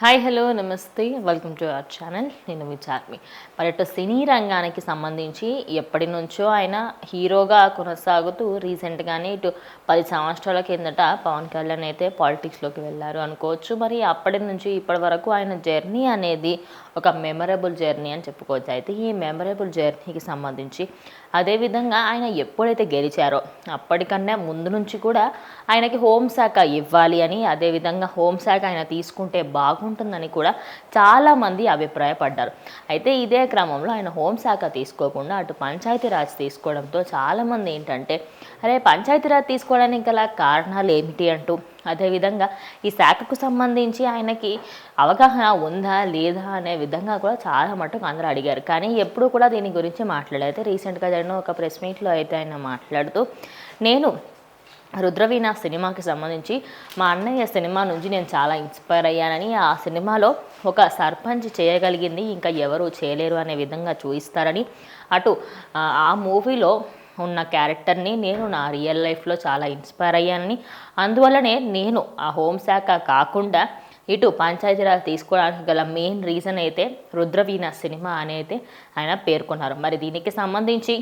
Hi hello నమస్తే welcome to our channel. నేను మీ చార్మి. మరి ఇటు సినీ రంగానికి సంబంధించి ఎప్పటి నుంచో ఆయన హీరోగా కొనసాగుతూ రీసెంట్గానే ఇటు 10 సంవత్సరాల కిందట పవన్ కళ్యాణ్ అయితే పాలిటిక్స్లోకి వెళ్ళారు అనుకోవచ్చు. మరి అప్పటి నుంచి ఇప్పటి వరకు ఆయన జర్నీ అనేది ఒక మెమరబుల్ జర్నీ అని చెప్పుకోవచ్చు. అయితే ఈ మెమరబుల్ జర్నీకి సంబంధించి అదేవిధంగా ఆయన ఎప్పుడైతే గెలిచారో అప్పటికన్నా ముందు నుంచి కూడా ఆయనకి హోంశాఖ ఇవ్వాలి అని, అదేవిధంగా హోంశాఖ ఆయన తీసుకుంటే బాగుంటుందని కూడా చాలామంది అభిప్రాయపడ్డారు. అయితే ఇదే క్రమంలో ఆయన హోంశాఖ తీసుకోకుండా అటు పంచాయతీరాజ్ తీసుకోవడంతో చాలామంది ఏంటంటే అరే పంచాయతీరాజ్ తీసుకోవడానికి గల కారణాలు ఏమిటి అంటూ, అదేవిధంగా ఈ శాఖకు సంబంధించి ఆయనకి అవగాహన ఉందా లేదా అనే విధంగా కూడా చాలా మటుకు అందరూ అడిగారు. కానీ ఎప్పుడు కూడా దీని గురించి మాట్లాడారు. రీసెంట్గా జరిగిన ఒక ప్రెస్ మీట్లో అయితే ఆయన మాట్లాడుతూ, నేను రుద్రవీణ సినిమాకి సంబంధించి మా అన్నయ్య సినిమా నుంచి నేను చాలా ఇన్స్పైర్ అయ్యానని, ఆ సినిమాలో ఒక సర్పంచ్ చేయగలిగింది ఇంకా ఎవరు చేయలేరు అనే విధంగా చూపిస్తారని, అటు ఆ మూవీలో ఉన్న క్యారెక్టర్ని నేను నా రియల్ లైఫ్లో చాలా ఇన్స్పైర్ అయ్యానని, అందువల్లనే నేను ఆ హోంశాఖ కాకుండా ఇటు పంచాయతీరాజ్ తీసుకోవడానికి గల మెయిన్ రీజన్ అయితే రుద్రవీణ సినిమా అనేది ఆయన పేర్కొన్నారు. మరి దీనికి సంబంధించి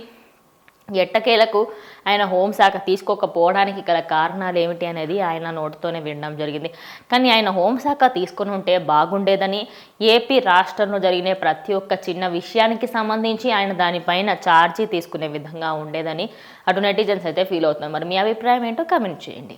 ఎట్టకేలకు ఆయన హోంశాఖ తీసుకోకపోవడానికి గల కారణాలు ఏమిటి అనేది ఆయన నోటితోనే వినడం జరిగింది. కానీ ఆయన హోంశాఖ తీసుకుని ఉంటే బాగుండేదని, ఏపీ రాష్ట్రంలో జరిగిన ప్రతి ఒక్క చిన్న విషయానికి సంబంధించి ఆయన దానిపైన ఛార్జీ తీసుకునే విధంగా ఉండేదని అటు నెటిజన్స్ అయితే ఫీల్ అవుతున్నారు. మరి మీ అభిప్రాయం ఏంటో కామెంట్ చేయండి.